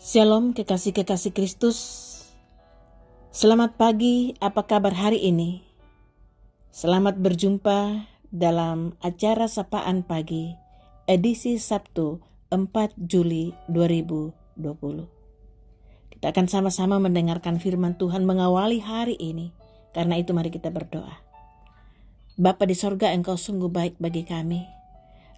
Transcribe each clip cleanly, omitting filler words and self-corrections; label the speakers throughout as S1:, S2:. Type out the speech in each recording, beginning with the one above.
S1: Shalom kekasih-kekasih Kristus. Selamat pagi, apa kabar hari ini? Selamat berjumpa dalam acara Sapaan Pagi, edisi Sabtu 4 Juli 2020. Kita akan sama-sama mendengarkan firman Tuhan mengawali hari ini. Karena itu mari kita berdoa. Bapa di sorga, Engkau sungguh baik bagi kami.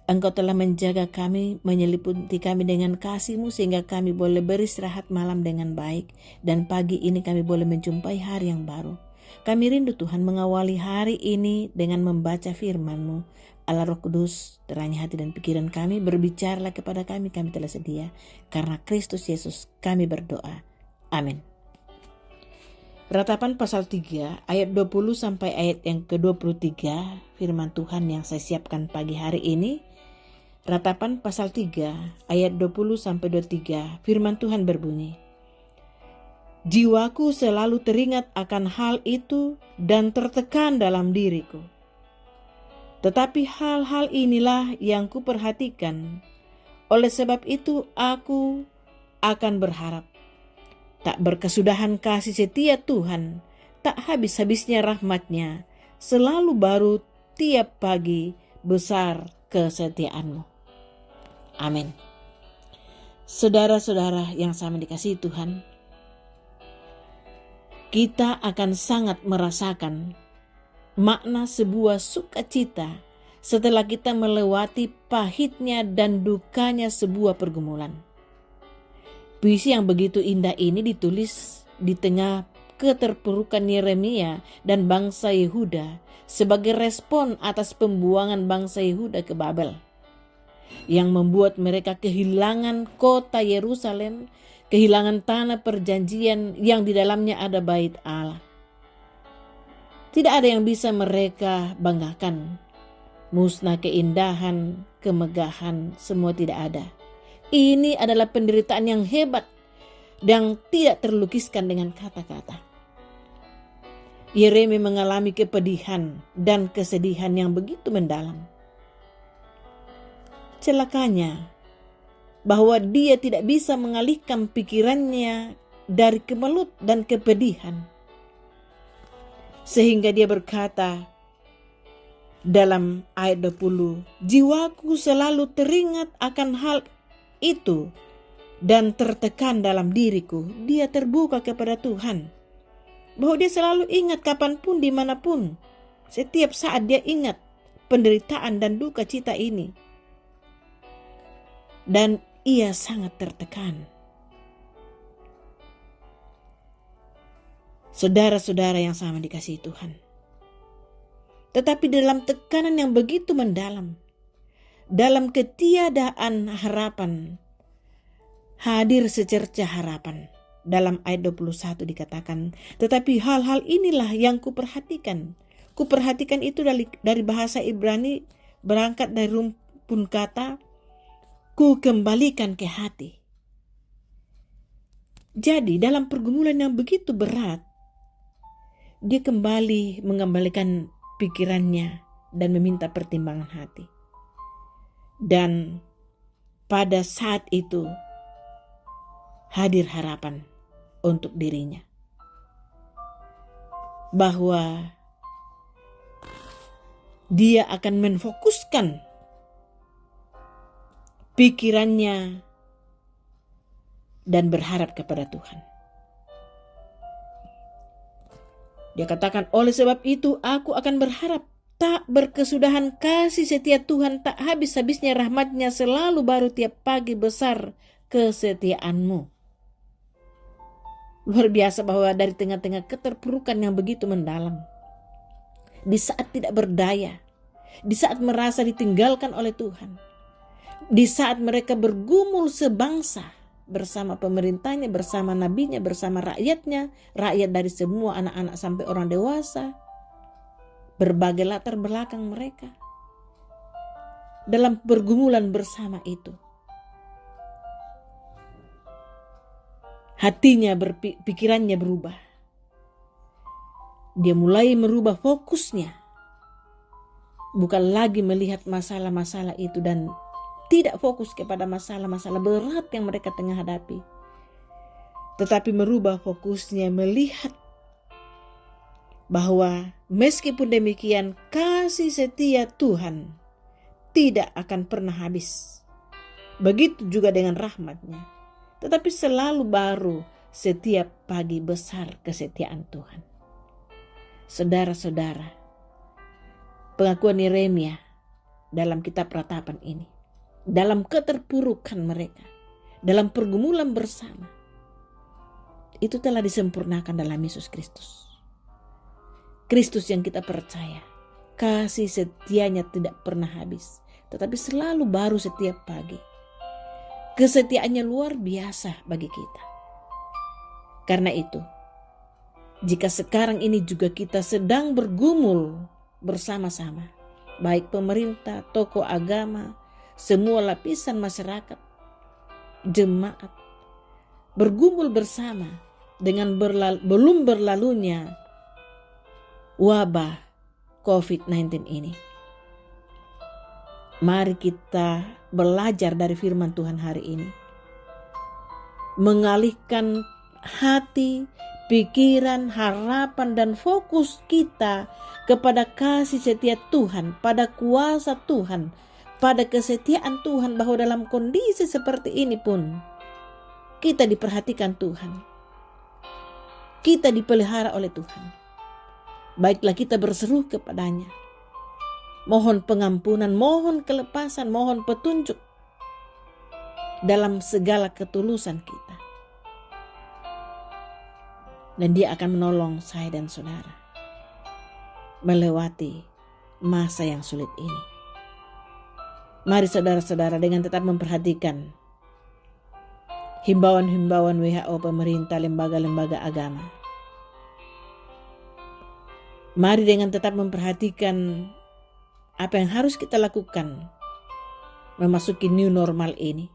S1: Engkau telah menjaga kami, menyelimuti kami dengan kasih-Mu sehingga kami boleh beristirahat malam dengan baik. Dan pagi ini kami boleh menjumpai hari yang baru. Kami rindu Tuhan mengawali hari ini dengan membaca firman-Mu. Allah Roh Kudus, terangi hati dan pikiran kami, berbicaralah kepada kami telah sedia. Karena Kristus Yesus kami berdoa. Amin. Ratapan pasal 3 ayat 20 sampai ayat yang ke-23 firman Tuhan yang saya siapkan pagi hari ini. Ratapan pasal 3 ayat 20 sampai 23 firman Tuhan berbunyi, "Jiwaku selalu teringat akan hal itu dan tertekan dalam diriku. Tetapi hal-hal inilah yang kuperhatikan. Oleh sebab itu aku akan berharap. Tak berkesudahan kasih setia Tuhan, tak habis-habisnya rahmat-Nya, selalu baru tiap pagi besar kesetiaan-Mu." Amin. Saudara-saudara yang sama dikasihi Tuhan, kita akan sangat merasakan makna sebuah sukacita setelah kita melewati pahitnya dan dukanya sebuah pergumulan. Puisi yang begitu indah ini ditulis di tengah keterpurukan Yeremia dan bangsa Yehuda sebagai respon atas pembuangan bangsa Yehuda ke Babel, yang membuat mereka kehilangan kota Yerusalem, kehilangan tanah perjanjian yang di dalamnya ada bait Allah. Tidak ada yang bisa mereka banggakan. Musnah keindahan, kemegahan, semua tidak ada. Ini adalah penderitaan yang hebat yang tidak terlukiskan dengan kata-kata. Yeremia mengalami kepedihan dan kesedihan yang begitu mendalam. Celakanya bahwa dia tidak bisa mengalihkan pikirannya dari kemelut dan kepedihan. Sehingga dia berkata dalam ayat 20, "Jiwaku selalu teringat akan hal itu dan tertekan dalam diriku." Dia terbuka kepada Tuhan. Bahwa dia selalu ingat kapanpun, dimanapun. Setiap saat dia ingat penderitaan dan duka cita ini. Dan ia sangat tertekan. Saudara-saudara yang sama dikasihi Tuhan. Tetapi dalam tekanan yang begitu mendalam, dalam ketiadaan harapan, hadir secercah harapan. Dalam ayat 21 dikatakan, "Tetapi hal-hal inilah yang kuperhatikan." Kuperhatikan itu dari bahasa Ibrani berangkat dari rumpun kata, ku kembalikan ke hati. Jadi dalam pergumulan yang begitu berat, dia kembali mengembalikan pikirannya dan meminta pertimbangan hati. Dan pada saat itu hadir harapan untuk dirinya. Bahwa dia akan menfokuskan pikirannya dan berharap kepada Tuhan. Dia katakan, "Oleh sebab itu aku akan berharap. Tak berkesudahan kasih setia Tuhan, tak habis-habisnya rahmat-Nya, selalu baru tiap pagi besar kesetiaan-Mu." Luar biasa bahwa dari tengah-tengah keterpurukan yang begitu mendalam, di saat tidak berdaya, di saat merasa ditinggalkan oleh Tuhan, di saat mereka bergumul sebangsa bersama pemerintahnya, bersama nabinya, bersama rakyatnya, rakyat dari semua anak-anak sampai orang dewasa, berbagai latar belakang mereka, dalam pergumulan bersama itu, hatinya, pikirannya berubah. Dia mulai merubah fokusnya, bukan lagi melihat masalah-masalah itu dan tidak fokus kepada masalah-masalah berat yang mereka tengah hadapi. tetapi merubah fokusnya melihat bahwa meskipun demikian kasih setia Tuhan tidak akan pernah habis. Begitu juga dengan rahmat-Nya, tetapi selalu baru setiap pagi besar kesetiaan Tuhan. Saudara-saudara, pengakuan Yeremia dalam kitab ratapan ini, dalam keterpurukan mereka, dalam pergumulan bersama, itu telah disempurnakan dalam Yesus Kristus. Kristus yang kita percaya, kasih setianya tidak pernah habis, tetapi selalu baru setiap pagi. Kesetiaannya luar biasa bagi kita. Karena itu, jika sekarang ini juga kita sedang bergumul bersama-sama, baik pemerintah, tokoh agama, semua lapisan masyarakat, jemaat, bergumul bersama dengan belum berlalunya wabah COVID-19 ini. Mari kita belajar dari firman Tuhan hari ini. Mengalihkan hati, pikiran, harapan, dan fokus kita kepada kasih setia Tuhan, pada kuasa Tuhan, pada kesetiaan Tuhan, bahwa dalam kondisi seperti ini pun kita diperhatikan Tuhan. Kita dipelihara oleh Tuhan. Baiklah kita berseru kepadanya. Mohon pengampunan, mohon kelepasan, mohon petunjuk dalam segala ketulusan kita. Dan Dia akan menolong saya dan saudara melewati masa yang sulit ini. Mari saudara-saudara dengan tetap memperhatikan himbauan-himbauan WHO, pemerintah, lembaga-lembaga agama. Mari dengan tetap memperhatikan apa yang harus kita lakukan memasuki new normal ini.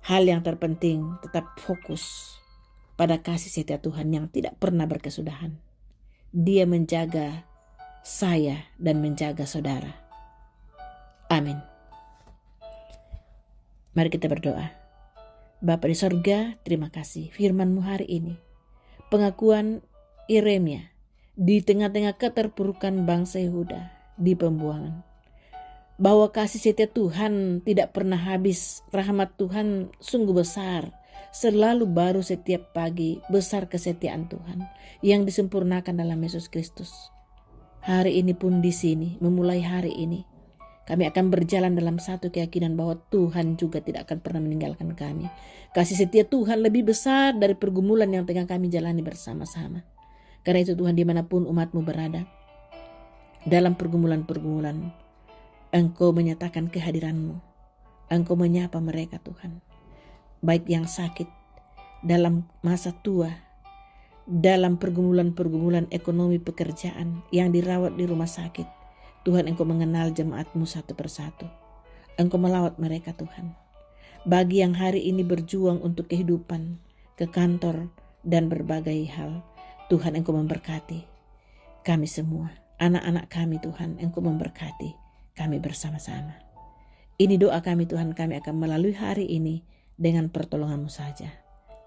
S1: Hal yang terpenting tetap fokus pada kasih setia Tuhan yang tidak pernah berkesudahan. Dia menjaga saya dan menjaga saudara. Amin. Mari kita berdoa. Bapa di sorga, terima kasih firman-Mu hari ini. Pengakuan Yeremia di tengah-tengah keterpurukan bangsa Yehuda di pembuangan, bahwa kasih setia Tuhan tidak pernah habis, rahmat Tuhan sungguh besar, selalu baru setiap pagi, besar kesetiaan Tuhan yang disempurnakan dalam Yesus Kristus. Hari ini pun di sini, memulai hari ini, kami akan berjalan dalam satu keyakinan bahwa Tuhan juga tidak akan pernah meninggalkan kami. Kasih setia Tuhan lebih besar dari pergumulan yang tengah kami jalani bersama-sama. Karena itu Tuhan, dimanapun umat-Mu berada, dalam pergumulan-pergumulan, Engkau menyatakan kehadiran-Mu. Engkau menyapa mereka Tuhan. Baik yang sakit, dalam masa tua, dalam pergumulan-pergumulan ekonomi pekerjaan, yang dirawat di rumah sakit. Tuhan, Engkau mengenal jemaat-Mu satu persatu. Engkau melawat mereka Tuhan. Bagi yang hari ini berjuang untuk kehidupan, ke kantor, dan berbagai hal, Tuhan, Engkau memberkati kami semua. Anak-anak kami Tuhan, Engkau memberkati kami bersama-sama. Ini doa kami Tuhan, kami akan melalui hari ini dengan pertolongan-Mu saja.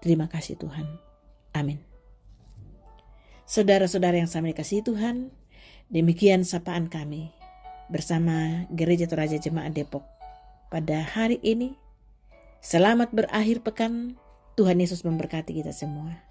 S1: Terima kasih Tuhan. Amin. Saudara-saudara yang sama dikasihi Tuhan, demikian sapaan kami bersama Gereja Toraja Jemaat Depok pada hari ini. Selamat berakhir pekan. Tuhan Yesus memberkati kita semua.